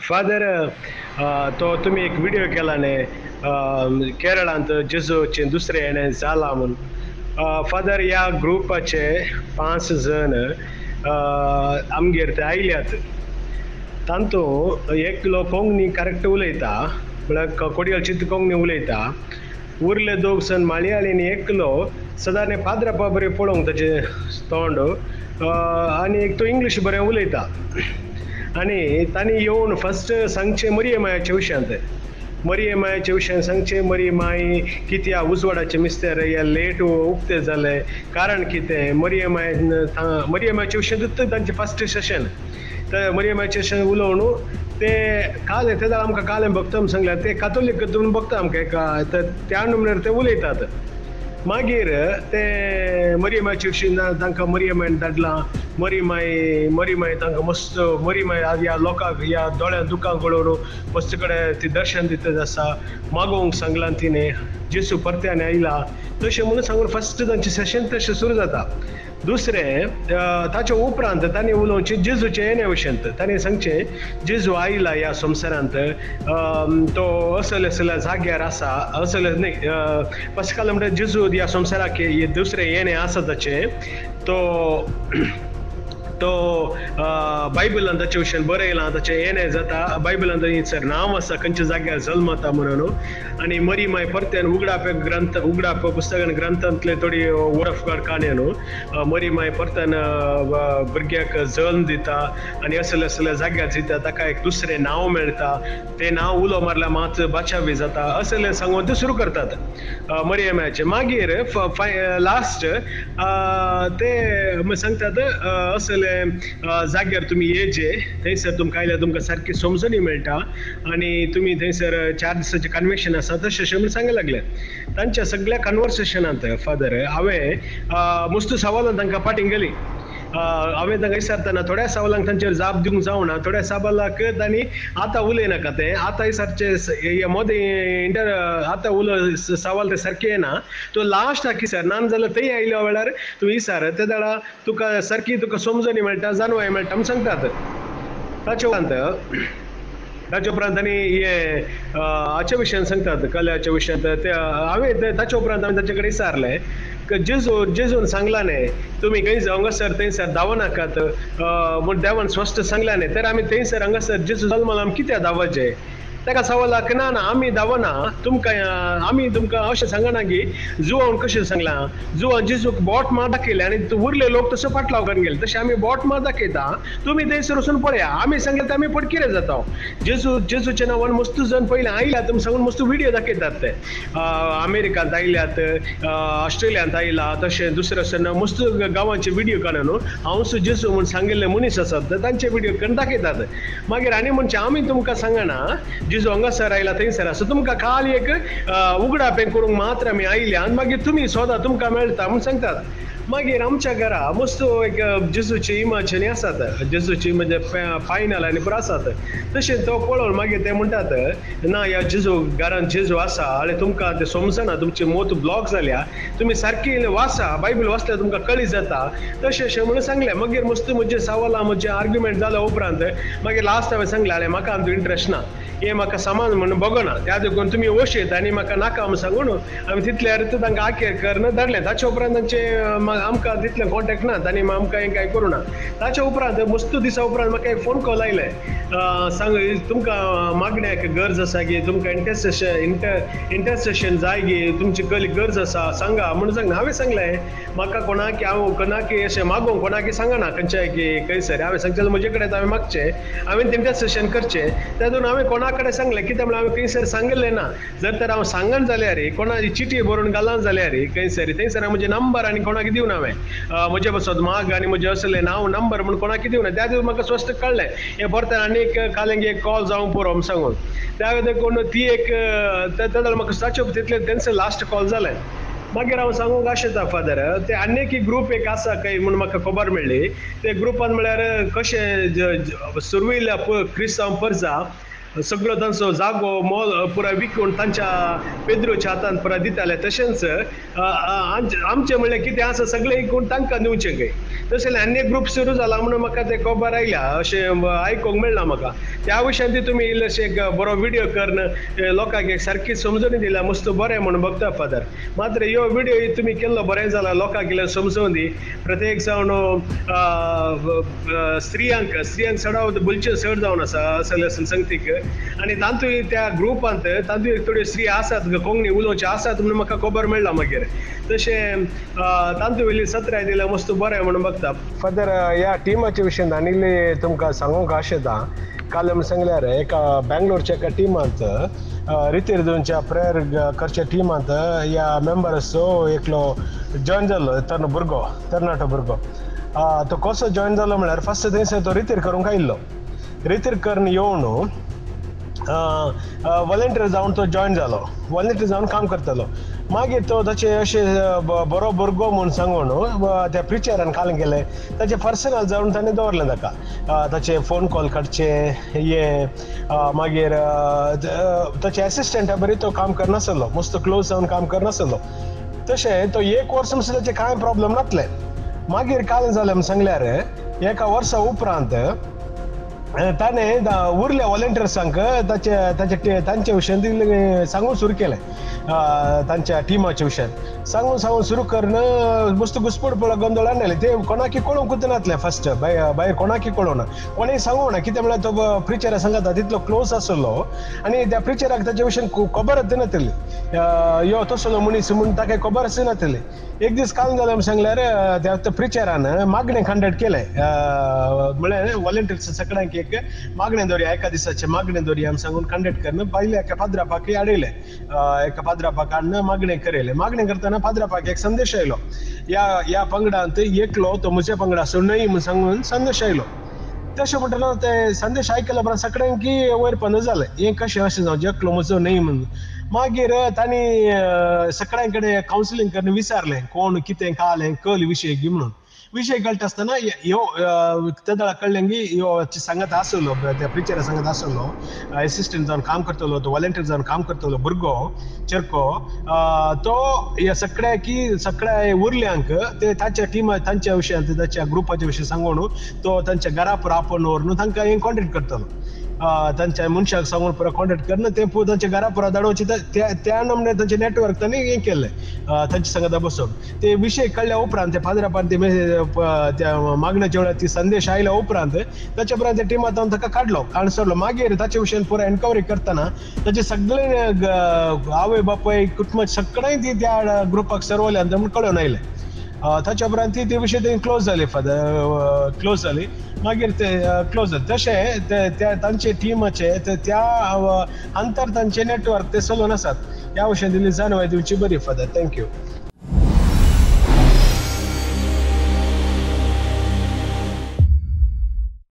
Father तो तुम्ही एक व्हिडिओ केला न्ही केरळांत जेजूचे दुसरे येणे जाला म्हणून फादर या ग्रुपाचे 5 जण आमगेर ते आयल्यात तांतू एकलो कोंकणी करेक्ट उलयता म्हळ्यार कोडयल चित्त कोंकणी उलयता उरले 2 जण मल्याळीन एकलो सदांच पाद्रपा बरें पळोवंक ताचें तोंड आनी एक तो इंग्लीश बरें उलयता आनी तांणी येवन फस्ट सांगचें मरियमायाच्या विशयांत मरियमायाच्या विशयान सांगचें मरियमाई कित्या उजवाडाचें मिस्तेर हे लेट उक्ते जालें कारण कितें मरियमायाच्या विशयांतूच तांचें फस्ट सेशन तर मरियमायाचें सेशन उलोवन ते काल ते आमकां काल भक्त सांगल्यार ते कातोलीक तुमी भक्त आमकां एका त्या नमूनेर ते उलयतात मागीर ते मरियमाचे तांकां मरियमायन धाडलां मरियमाय तांकां मस्त मरियमाय ह्या लोकांक ह्या दोळ्या दुखांक पळोवन मस्त कडेन ती दर्शन दिता आसा मागोवंक सांगलां तिणें जेसू परत्यान आयला तशें म्हणून सांगून फस्ट तांचें सेशन तशें सुरू जाता दुसरें ताच्या उपरांत तांणी उलोवचें जेजूचे येण्या विशयांत तांणी सांगचें जेजू आयला ह्या संवसारांत तो असल्या जाग्यार आसा असले न्ही पसकाल म्हणटा जेजू ह्या संवसाराक दुसरें येणें आसा ताचें तो बायबलान ताचे विशयान बरयलां ताचें येणें जाता बायबलान थंयसर नांव आसा खंयच्या जाग्यार जल्मता म्हणून आनी मरियमाय परत्यान उगडाप पुस्तकान ग्रंथांतले थोडी वर्ड ऑफ गॉड काण्यो न्हू मरियमाय परत्यान भुरग्याक जल्म दिता आनी असल्या जाग्यार जिता ताका एक दुसरें नांव मेळटा तें नांव उलो मारल्यार मात बाचावी जाता असलें सांगून ते सुरू करतात मरियमाचे मागीर लास्ट ते सांगतात असले जाग्यार तुमी येजे थंयसर तुमकां आयल्यार तुमकां सारकी समजणी मेळटा आनी तुमी थंयसर 4 दिसाचें कन्वेशन आसा तशें म्हणून सांगूंक लागले तांच्या सगळ्या कन्वर्सेशनांत फादर हांवें मस्त सवालां तांकां पाटींग गेली हांवें तांकां विचारतना थोड्या सवालांक तांचेर जाप दिवंक जावना थोड्या सवालांक तांणी आतां उलयनाका तें आतां विचारचे मोदें आतां सवाल ते सारके येना तो लास्टाक विचार ना जाल्यार थंय आयल्या वेळार तूं विचार ते दाडा तुका सारकी तुका समजणी मेळटा जाणवाय मेळटा म्हूण सांगतात ताचे उपरांत आनी हे हाच्या विशयान सांगतात कल्याच्या विशयांत ते हांवें ताचे उपरांत हांवें ताचे कडेन विचारलें जेजून सांगला न्ही तुमी खंय हांगासर थंयसर धांवनाकात म्हूण देवान स्पश्ट सांगला न्ही तर आमी थंयसर हांगासर जेजू जल्मला आमी कित्याक धांवचे ताका सवालाक ना आमी धांवना आमी तुमकां अशें सांगना की जुवान कशें सांगलां जुवान जेजूक बोट मार दाखयलें आनी उरले लोक तसो फाटलाव करून गेले तशें आमी बोट मार दाखयता तुमी थंयसर वचून पळया आमी सांगलें तर आमी पड कितें जाता जेजूच्या नांवान मस्त जण पयलीं आयल्यात तुमी सांगून मस्त व्हिडिओ दाखयतात ते अमेरिकांत आयल्यात ऑस्ट्रेलियांत आयला तशें दुसऱ्या मस्त गांवांचे व्हिडिओ काडून न्हू हांव जेजू म्हूण सांगिल्ले मनीस आसात तांचे व्हिडिओ करून दाखयतात मागीर आनी म्हणचे आमी तुमकां सांगना जेजू हांगासर आयला थंयसर आसा तुमकां खाली एक उगडापें करूंक मात्र आमी आयल्या आनी मागीर तुमी सोदा तुमकां मेळटा म्हूण सांगतात मागीर आमच्या घरा मस्त एक जेजूची इमाजिनी आसात जेजूची म्हणजे फायनल आनी पुरो आसात तशें तो पळोवन मागीर ते म्हणटात ना ह्या जेजू घरांत जेजू आसा आनी तुमकां ते समजना तुमची मोत ब्लॉक जाल्या तुमी सारकी वाचा बायबल वाचल्यार तुमकां कळी जाता तशें म्हणून सांगलें मागीर मस्त म्हजे सवालां म्हजे आर्ग्युमेंट जाल्या उपरांत मागीर लास्ट हांवें सांगलें म्हाका आमचो इंट्रस्ट ना हे म्हाका सामान म्हणून बगना त्या देखून तुमी वशीत आनी म्हाका नाका म्हूण सांगून हांवें तितले अर्थ तांकां आखेर करन धाडलें ताचे उपरांत तांचे आमकां तितलें कॉन्टेक्ट ना तांणी आमकां हें कांय करूं ना ताच्या उपरांत मस्त दिसा उपरांत म्हाका एक फोन कॉल आयले सांग तुमकां मागण्याक गरज आसा की तुमकां इंटरसेशन जाय गी तुमची गरज आसा सांगा म्हणून सांग हांवें सांगलें म्हाका कोणाक हांव कोणाकी अशें मागोवंक कोणाकी सांगना खंयच्याय की खंयसर हांवें सांगचें म्हजे कडेन हांवें मागचें हांवें इंटरसेशन करचें तातूंत हांवें कोणा कडेन सांगलें कित्याक म्हळ्यार हांवें खंयसर सांगिल्लें ना जर तर हांव सांगन जाल्यार कोणाची चिटी बरोवन घालन जाल्यार खंयसर थंयसर म्हजे नंबर आनी कोणाक दिवन हांवें म्हजे बसत माग आनी म्हजें असलें नांव नंबर म्हूण कोणाक दिवना त्या दिवस म्हाका स्पश्ट कळ्ळें हें परत आनी एक कालेंगे एक कॉल जावं पुरो म्हूण सांगून त्या देखून ती एक म्हाका ताचे तितलें तेंचो लास्ट कॉल जालें मागीर हांव सांगूंक आशेता फादर ते आनी एक ग्रूप एक आसा खंय म्हूण म्हाका खबर मेळ्ळी ते ग्रुपान म्हळ्यार कशें सुरविल्ल्या क्रिस्तांव परजा सगळो तांचो जागो मोल पुरो विकून तांच्या पेद्रोच्या हातान पुरो दिताले तशेंच आमचें म्हणल्यार कितें आसा सगळें विकून तांकां दिवचें खंय तशें आनी एक ग्रूप सुरू जाला म्हणून म्हाका ते खबर आयल्या अशें आयकूंक मेळना म्हाका त्या विशयान ती तुम्ही इल्लेशे एक बरो व्हिडिओ करून लोकांक एक सारकी समजून दिल्या मस्त बरें म्हणून बघता फादर. मात्र ह्यो व्हिडिओ तुम्ही केल्लो बरें जाला लोकांक इल्लें समजून दी. प्रत्येक जावन स्त्रियांक चडाव बुलचे चड जावन आसा असले संगतीक आनी तांतूय त्या ग्रुपांत तांतूय थोड्यो स्त्री आसात कोंकणी उलोवचे आसात म्हणून म्हाका खबर मेळ्ळा मागीर. तशें तांतूय वयली 17 दिल्यार मस्त बरें म्हणून बघता. फादर ह्या टिमाच्या विशयान आनी तुमकां सांगूंक आशेता. काल आमी सांगल्यार एका बँगलोरच्या एका टिमांत रितीरदूनच्या प्रेयर करच्या टिमांत ह्या मेंबर्सो एकलो जॉयन जाल्लो तरणाटो भुरगो. तो कसो जॉयन जालो म्हळ्यार फर्स्ट थंयसर तो रितीर करूंक आयिल्लो. रितीर करून येवन वॉलंटियर जावन तो जॉयन जालो. वॉलंटियर जावन काम करतालो. मागीर तो ताचे अशें बरो भुरगो म्हूण सांगून त्या प्रिचरान काल गेले ताचे पर्सनल जावन ताणें दवरलें ताका. ताचे फोन कॉल काडचे हे मागीर ताचे एसिस्टंटा बरी तो काम करनासलो मस्त क्लोज जावन काम करनासलो. तशें तो 1 वर्स सुद्दां ताचे कांय प्रॉब्लेम नासले. मागीर काल जालें म्हूण सांगल्यार एका वर्सा उपरांत ताणें उरल्या वॉलंटियर्सांक तांचे विशयान सांगूंक सुरू केलें. तांच्या टिमाच्या विशयान सांगून सुरू करून मस्त घुसपड गोंदळ हाडले. ते कोणाकी कळोवंकूच नासलें फर्स्ट भायर कोणाकी कळोना कोणें सांगूंक ना. कित्याक म्हळ्यार तो प्रिचरा सांगता तितलो क्लोज आसलो आनी त्या प्रिचराक ताचे विशयान खबरच नासली. यो तसलो मनीस म्हूण ताका खबरच नासली. एक दीस काल जालें म्हूण सांगल्यार त्या प्रिचरान मागणें कंडक्ट केलें. म्हळ्यार वॉलंटियर्स सगळ्यांक एक मागणें दवरया एका दिसाचें मागणें दवरया सांगून कंडक्ट करून पयले एका पाद्रापाक हाडयलें. एका पाद्रापाक हाडून मागणें करयलें. मागणें करतना पाद्रापाक एक संदेश आयलो. ह्या पंगडांत एकलो तो म्हज्या पंगडाचो न्हय म्हूण सांगून संदेश आयलो. तशें म्हणटना ते संदेश आयकल्या उपरांत सगळ्यांकी वैरपण जालें. हें कशें अशें जावं एकलो म्हजो न्हय म्हणून. मागीर तांणी सगळ्यां कडेन कावन्सिलींग करून विचारलें कोण कितें कालें कल विशय घे म्हणून. विशय कळटा आसतना ह्यो तेदळा कळ्ळें की ह्यो सांगत आसलो त्या प्रिचरा सांगत आसलो एसिस्टंट जावन काम करतलो तो वॉलंटियर जावन काम करतलो भुरगो चेरको तो ह्या सगळ्या उरल्यांक ते तांच्या टिमा तांच्या विशयान तांच्या ग्रुपाच्या विशय सांगून तो तांच्या घरा पुरो आपोवन व्हरून तांकां हें कॉन्टेक्ट करतलो. तांच्या मनशाक सांगून पुरो कॉन्टेक्ट करून ते तांच्या घरा पुरो धाडोवचे त्या नमने तांचे नेटवर्क तांणी हें केलें तांचे सांगता बसोवन. ते विशय कळ्ळ्या उपरांत ते पाद्रापान त्या मागण्याच्या वेळार ती संदेश आयल्या उपरांत ताच्या उपरांत त्या टिमांत ताका काडलो काडून सोडलो. मागीर ताचे विशयान पुरो एन्क्वायरी करतना ताचे सगळे आवय बापूय कुटुंब सगळ्यांय ती त्या ग्रुपाक सरवल्यान म्हूण कळून आयलें. ताच्या उपरांत ती विशय क्लोज जाली क्लोज जाली. मागीर ते क्लोज जाले. तशें त्या तांचे टिमाचे त्या अंतर तांचे नेटवर्क ते चलून आसात. ह्या विशयान दिल्ली जाणवाय दिवची बरी फादर. थँक्यू.